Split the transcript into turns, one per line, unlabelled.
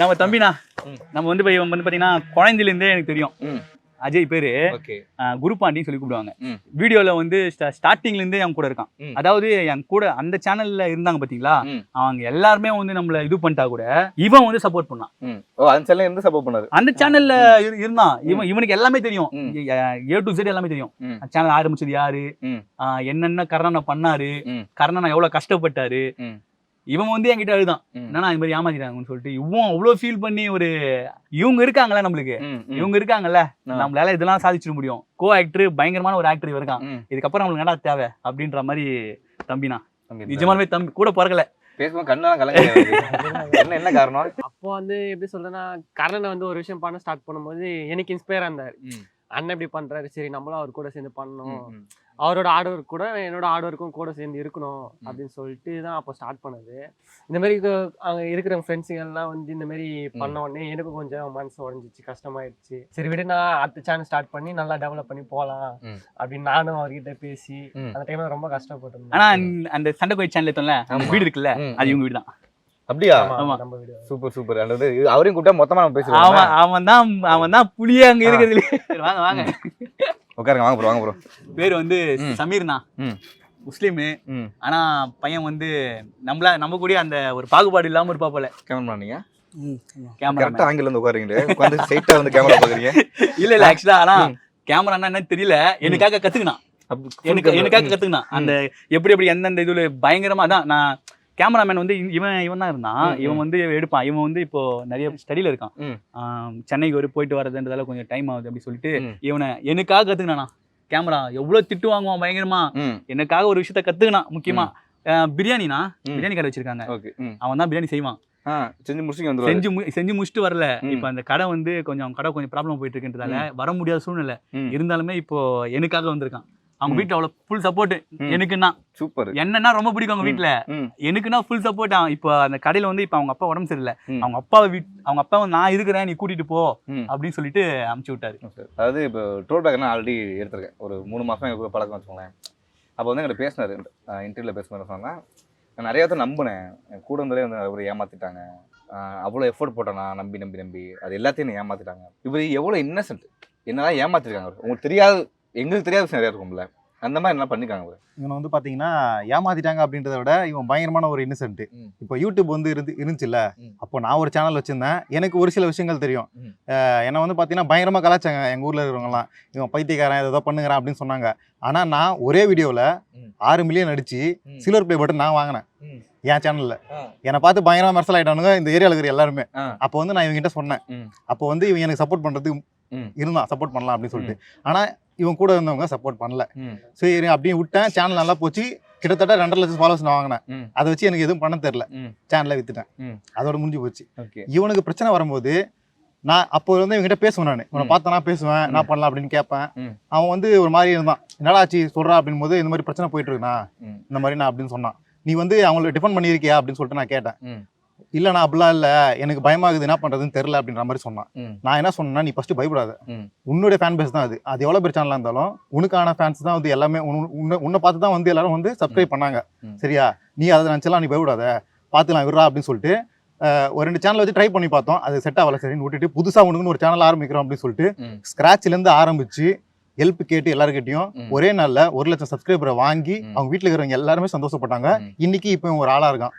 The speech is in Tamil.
நம்ம தம்பிண்ணா நம்ம வந்து இவன் வந்து பாத்தீங்கன்னா குழந்தையிலேருந்தே எனக்கு தெரியும். அஜய் பேரு குருபாண்டின்னு சொல்லி கூப்பிடுவாங்க. வீடியோல வந்து ஸ்டார்டிங்ல இருந்தே என் கூட இருக்கான். அதாவது என் கூட அந்த சேனல்ல இருந்தாங்க பாத்தீங்களா, அவங்க எல்லாருமே வந்து நம்மள இது பண்ணிட்டா கூட இவன் வந்து சப்போர்ட் பண்ணான். அந்த சேனல்ல இருந்தான். இவனுக்கு எல்லாமே தெரியும், A to Z எல்லாமே தெரியும். சேனல் ஆரம்பிச்சது யாரு, என்னென்ன கர்ணனை பண்ணாரு, கர்ணனை எவ்வளவு கஷ்டப்பட்டாரு. இவன் வந்து என்கிட்ட அழுதான், என்னன்னா இது மாதிரி ஏமாத்திட்டாங்கன்னு சொல்லிட்டு. இவன் அவ்வளவு ஃபீல் பண்ணி ஒரு இவங்க இருக்காங்கல்ல நம்மளுக்கு, இவங்க இருக்காங்கல்ல நம்மளால இதெல்லாம் சாதிச்சிட முடியும். கோ ஆக்டர் பயங்கரமான ஒரு ஆக்டர் இருக்கான், இதுக்கப்புறம் நம்மளுக்கு என்னடா தேவை அப்படின்ற மாதிரி தம்பினா நிஜமானவே தம்பி கூட பிறக்கல.
என்ன காரணம்?
அப்போ வந்து எப்படி சொல்றேன்னா, கர்ணனை வந்து ஒரு விஷயம் பண்ண ஸ்டார்ட் பண்ணும்போது எனக்கு இன்ஸ்பயரா இருந்தாரு. அண்ணன் இப்படி பண்றாரு, சரி நம்மளும் அவர் கூட சேர்ந்து பண்ணணும், அவரோட ஹார்ட் ஒர்க் கூட என்னோட ஹார்ட் ஒர்க்கும் கூட சேர்ந்து இருக்கணும் அப்படின்னு சொல்லிட்டு தான் அப்போ ஸ்டார்ட் பண்ணது. இந்த மாதிரி அங்கே இருக்கிற ஃப்ரெண்ட்ஸுங்கெல்லாம் வந்து இந்த மாதிரி பண்ண உடனே எனக்கும் கொஞ்சம் மனசு உடஞ்சிச்சு, கஷ்டமாயிடுச்சு. சரி விட நான் அடுத்த சேனல் ஸ்டார்ட் பண்ணி நல்லா டெவலப் பண்ணி போகலாம் அப்படின்னு நானும் அவர்கிட்ட பேசி அந்த டைம்ல ரொம்ப கஷ்டப்பட்டிருந்தேன்.
ஆனா அந்த சண்டை கோயில் சேனல் எடுத்தோம்ல, வீடு இருக்குல்ல, அது இவங்க வீடு தான்.
அப்படியா? Super super. அவரையும் கூப்பிட்டா மொத்தமா நம்ம பேசுறோம்.
அவன் தான் புளியே அங்க இருக்கிறதுல. வாங்க வாங்க
உட்காருங்க, வாங்க ப்ரோ, வாங்க ப்ரோ.
பேர் வந்து சமீர்னா, முஸ்லீமு. ஆனா பையன் வந்து நம்ம கூட அந்த ஒரு பாகுபாடு இல்லாம இருப்பா போல.
கேமரா நீங்க
கேமரா
ஆங்கிள் வந்து உட்காருங்க, உட்கார்ந்து ஸ்ட்ரைட்டா வந்து கேமரா பாக்குறீங்க.
இல்ல ஆக்சுவலா ஆனா கேமரான்னா என்னன்னு தெரியல, எனக்காக கத்துக்கினான். எனக்காக கத்துக்கினான் அந்த எப்படி எந்தெந்த இதுல பயங்கரமா தான். நான் கேமராமேன் வந்து இவன் தான் இருந்தான். இவன் வந்து எடுப்பான். இவன் வந்து இப்போ நிறைய ஸ்டடியில இருக்கான். சென்னைக்கு ஒரு போயிட்டு வரதுன்றதால கொஞ்சம் டைம் ஆகுது அப்படி சொல்லிட்டு இவனை எனக்காக கத்துக்கினானா. கேமரா எவ்வளவு திட்டு வாங்குவான் பயங்கரமா, எனக்காக ஒரு விஷயத்த கத்துக்கினான். முக்கியமா பிரியாணினா, பிரியாணி கடை வச்சிருக்காங்க, அவன் தான் பிரியாணி செய்வான். செஞ்சு முடிச்சுட்டு வரல. இப்ப அந்த கடை வந்து கொஞ்சம் ப்ராப்ளம் போயிட்டு இருக்குன்றதால வர முடியாத சூழ்நிலை இருந்தாலுமே இப்போ எனக்காக வந்திருக்கான். அவங்க வீட்டுல அவ்வளவு ஃபுல் சப்போர்ட். எனக்குன்னா சூப்பர், என்னன்னா ரொம்ப பிடிக்கும் அவங்க வீட்டுல. எனக்குன்னா ஃபுல் சப்போர்ட். இப்போ அந்த கடையில வந்து இப்ப அவங்க அப்பா உடம்பு சரியில்லை, அவங்க அப்பாவை நான் இருக்கிறேன், நீ கூட்டிட்டு போ அப்படின்னு சொல்லிட்டு அனுப்பிச்சு விட்டாரு.
அதாவது இப்போ டோல் பேக் நான் ஆல்ரெடி எடுத்திருக்கேன், ஒரு 3 மாசம் எனக்கு பழக்கம் வச்சுக்கோங்களேன். அப்போ வந்து எங்கிட்ட பேசினாரு, இன்டர்வியூல பேசுனாரு. சொன்னா நான் நிறைய பேர் நம்பினேன், கூட இருந்தாலே வந்து அவர் ஏமாத்திட்டாங்க, அவ்வளோ எஃபோர்ட் போட்டேன் நான் நம்பி அது எல்லாத்தையும் ஏமாத்திட்டாங்க. இவர் எவ்வளோ இன்னசென்ட், என்னதான் ஏமாத்திருக்காங்க. உங்களுக்கு தெரியாது, எங்களுக்கு தெரியாத விஷயம் நிறையா இருக்கும்ல, அந்த மாதிரி என்ன பண்ணிருக்காங்க.
இவனை வந்து பாத்தீங்கன்னா ஏமாத்திட்டாங்க அப்படின்றத விட இவன் பயங்கரமான ஒரு இன்னசென்ட். இப்போ யூடியூப் வந்து இருந்துச்சுல்ல, அப்போ நான் ஒரு சேனல் வச்சிருந்தேன், எனக்கு ஒரு சில விஷயங்கள் தெரியும். என்னை வந்து பாத்தீங்கன்னா பயங்கரமா கலாச்சாங்க எங்க ஊர்ல இருக்கிறவங்கலாம், இவன் பைத்தியக்காரன் ஏதோ பண்ணுங்கிறான் அப்படின்னு சொன்னாங்க. ஆனா நான் ஒரே வீடியோல 6 மில்லியன் அடிச்சு சில்வர் பிளே பட்டன் நான் வாங்கினேன் என் சேனல்ல. என்னை பார்த்து பயங்கரமா மெர்சல் ஆயிட்டானுங்க இந்த ஏரியாவில் இருக்கிற எல்லாருமே. அப்போ வந்து நான் இவங்கிட்ட சொன்னேன், அப்போ வந்து இவன் எனக்கு சப்போர்ட் பண்றதுக்கு இருந்தான், சப்போர்ட் பண்ணலாம் அப்படின்னு சொல்லிட்டு. ஆனா இவன் கூட இருந்தவங்க சப்போர்ட் பண்ணல. சரி அப்படியே விட்டேன், சேனல் நல்லா போச்சு. கிட்டத்தட்ட 2.5 லட்சம் ஃபாலோவர்ஸ் நான் வாங்கினேன். அதை வச்சு எனக்கு எதுவும் பண்ண தெரியல, சேனலை வித்துட்டேன், அதோட முடிஞ்சு போச்சு. இவனுக்கு பிரச்சனை வரும்போது நான் அப்போ வந்து இவங்ககிட்ட பேசுவேன், நான் இவனை பார்த்தா பேசுவேன், நான் பண்ணலாம் அப்படின்னு கேட்பேன். அவன் வந்து ஒரு மாதிரி இருந்தான், என்னடா ஆச்சு சொல்றா அப்படின் போது இந்த மாதிரி பிரச்சனை போயிட்டு இருக்குண்ணா இந்த மாதிரி நான் அப்படின்னு சொன்னான். நீ வந்து அவங்களை டிஃபெண்ட் பண்ணியிருக்கியா அப்படின்னு சொல்லிட்டு நான் கேட்டேன். இல்லண்ணா அப்படிலாம் இல்ல, எனக்கு பயமாகுது, என்ன பண்றதுன்னு தெரியல அப்படின்ற மாதிரி சொன்னான். நான் என்ன சொன்னேன்னா, நீ ஃபர்ஸ்ட் பயப்படாத, உன்னுடைய ஃபேன் பேஸ் தான் அது எவ்வளவு பெரிய சேனலா இருந்தாலும் உனக்கான ஃபேன்ஸ் தான் வந்து எல்லாமே உன்னை பார்த்து தான் வந்து எல்லாரும் வந்து சப்ஸ்கிரைப் பண்ணாங்க. சரியா, நீ அதை நினைச்சலாம், நீ பயப்படாத, பார்த்துலாம் விடுறா அப்படின்னு சொல்லிட்டு ஒரு 2 சேனல் வச்சு ட்ரை பண்ணி பார்த்தோம், அது செட் ஆகல. சரின்னு விட்டுட்டு புதுசா உனக்குன்னு ஒரு சேனல் ஆரம்பிக்கிறோம் அப்படின்னு சொல்லிட்டு ஸ்கிராட்ச்ல இருந்து ஆரம்பிச்சு ஹெல்ப் கேட்டு எல்லாருக்கிட்டையும் ஒரே நாள்ல 1 லட்சம் சப்ஸ்கிரைபரை வாங்கி அவங்க வீட்டுல இருக்கிறவங்க எல்லாருமே சந்தோஷப்பட்டாங்க. இன்னைக்கு இப்போ ஒரு ஆளா இருக்கான்.